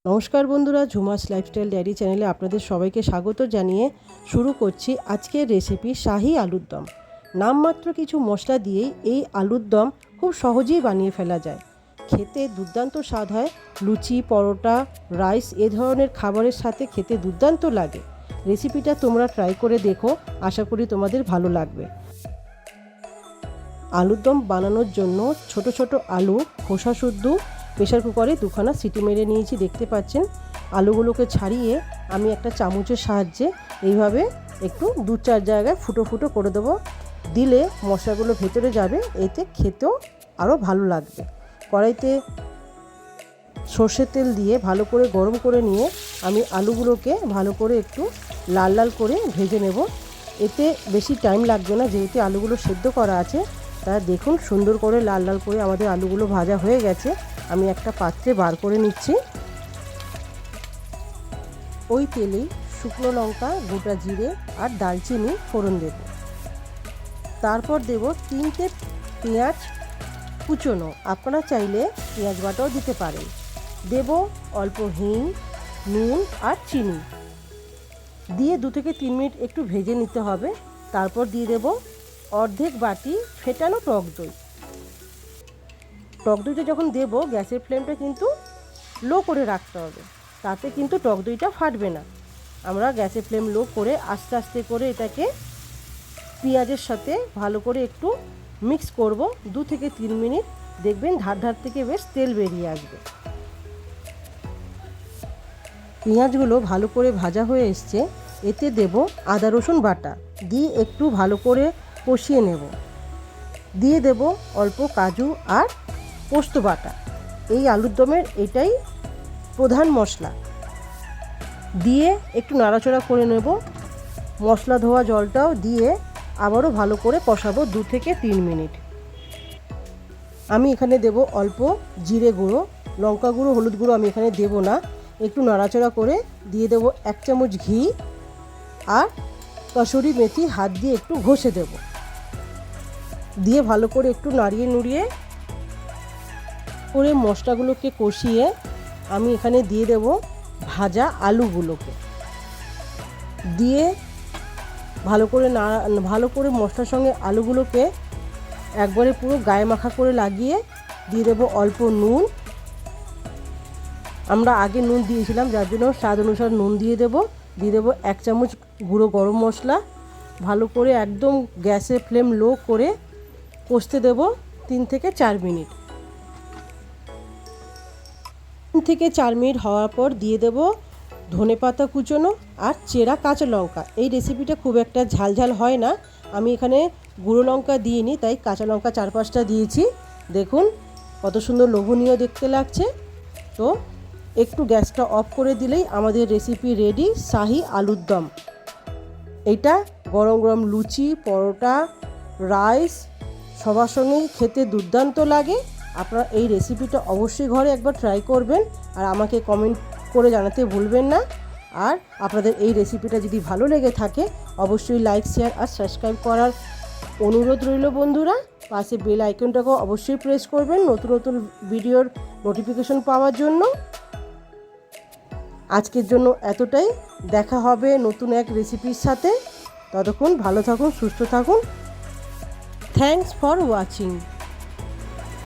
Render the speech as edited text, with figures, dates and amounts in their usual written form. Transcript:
নমস্কার বন্ধুরা, Jhuma's lifestyle diary চ্যানেলে আপনাদের সবাইকে স্বাগত জানিয়ে শুরু করছি আজকের রেসিপি শাহি আলুর দম। নামমাত্র কিছু মশলা দিয়েই এই আলুর দম খুব সহজেই বানিয়ে ফেলা যায়। খেতে দুর্দান্ত স্বাদ হয়। লুচি, পরোটা, রাইস এ ধরনের খাবারের সাথে খেতে দুর্দান্ত লাগে। রেসিপিটা তোমরা ট্রাই করে দেখো, আশা করি তোমাদের ভালো লাগবে। আলুর দম বানানোর জন্য ছোট ছোট আলু খোসা শুদ্ধ প্রেশার কুকারে দুখানা সিটি মেরে নিয়েছি। দেখতে পাচ্ছেন আলুগুলোকে ছাড়িয়ে আমি একটা চামচের সাহায্যে এইভাবে একটু 2-4 জায়গায় ফুটো ফুটো করে দেবো। দিলে মশলাগুলো ভেতরে যাবে, এতে খেতেও আরও ভালো লাগবে। কড়াইতে সর্ষের তেল দিয়ে ভালো করে গরম করে নিয়ে আমি আলুগুলোকে ভালো করে একটু লাল লাল করে ভেজে নেব। এতে বেশি টাইম লাগবে না, যেহেতু আলুগুলো সেদ্ধ করা আছে। তা দেখুন সুন্দর করে লাল লাল করে আমাদের আলুগুলো ভাজা হয়ে গেছে। আমি একটা পাত্রে বার করে নিচ্ছি। ওই তেলেই শুকনো লঙ্কা, গোটা জিরে আর দারচিনি ফোড়ন দেব। তারপর দেব 3টে পেঁয়াজ কুচোনো, আপনারা চাইলে পেঁয়াজ বাটাও দিতে পারেন। দেব অল্প হিং, নুন আর চিনি দিয়ে 2 থেকে 3 মিনিট একটু ভেজে নিতে হবে। তারপর দিয়ে দেব অর্ধেক বাটি ফেটানো টক দই। টক দইটা যখন দেব গ্যাসের ফ্লেমটা কিন্তু লো করে রাখতে হবে, তাতে কিন্তু টক দইটা ফাটবে না। আমরা গ্যাসের ফ্লেম লো করে আস্তে আস্তে করে এটাকে পেঁয়াজের সাথে ভালো করে একটু মিক্স করব। 2 থেকে 3 মিনিট দেখবেন ধার ধার থেকে বেশ তেল বেরিয়ে আসবে। পেঁয়াজগুলো ভালো করে ভাজা হয়ে এসছে। এতে দেব আদা রসুন বাটা, দিয়ে একটু ভালো করে কষিয়ে নেব। দিয়ে দেব অল্প কাজু আর পোস্ত বাটা। এই আলুর দমের এটাই প্রধান মশলা। দিয়ে একটু নাড়াচাড়া করে নেব। মশলা ধোয়া জলটাও দিয়ে আবারও ভালো করে কষাবো 2 থেকে 3 মিনিট। আমি এখানে দেব অল্প জিরে গুঁড়ো, লঙ্কা গুঁড়ো, হলুদ গুঁড়ো আমি এখানে দেব না। একটু নাড়াচাড়া করে দিয়ে দেব 1 চামচ ঘি আর কসুরি মেথি হাত দিয়ে একটু ঘষে দেব। দিয়ে ভালো করে একটু নাড়িয়ে নুড়িয়ে করে মশলাগুলোকে কষিয়ে আমি এখানে দিয়ে দেব ভাজা আলুগুলোকে। দিয়ে ভালো করে মশলার সঙ্গে আলুগুলোকে একবারে পুরো গায়ে মাখা করে লাগিয়ে দিয়ে দেব অল্প নুন। আমরা আগে নুন দিয়েছিলাম, যার জন্য স্বাদ অনুসারে নুন দিয়ে দেব। 1 চামচ গুঁড়ো গরম মশলা। ভালো করে একদম গ্যাসের ফ্লেম লো করে কষতে দেব 3 থেকে 4 মিনিট। 3 থেকে 4 মিনিট হওয়ার পর দিয়ে দেব ধনেপাতা কুচোনো আর চেরা কাঁচা লঙ্কা। এই রেসিপিটা খুব একটা ঝালঝাল হয় না, আমি এখানে গুঁড়ো লঙ্কা দিইনি, তাই কাঁচা লঙ্কা 4-5টা দিয়েছি। দেখুন কত সুন্দর লোভনীয় দেখতে লাগছে। তো একটু গ্যাসটা অফ করে দিলেই আমাদের রেসিপি রেডি, শাহি আলুর দম। এটা গরম গরম লুচি, পরোটা, রাইস সবার সঙ্গেই খেতে দুর্দান্ত লাগে। আপনারা এই রেসিপিটা অবশ্যই ঘরে একবার ট্রাই করবেন আর আমাকে কমেন্ট করে জানাতে ভুলবেন না। আর আপনাদের এই রেসিপিটা যদি ভালো লেগে থাকে অবশ্যই লাইক, শেয়ার আর সাবস্ক্রাইব করার অনুরোধ রইল বন্ধুরা। পাশে বেল আইকনটাকেও অবশ্যই প্রেস করবেন নতুন নতুন ভিডিওর নোটিফিকেশন পাওয়ার জন্য। আজকের জন্য এতটাই। দেখা হবে নতুন এক রেসিপির সাথে। ততক্ষণ ভালো থাকুন, সুস্থ থাকুন। Thanks for watching.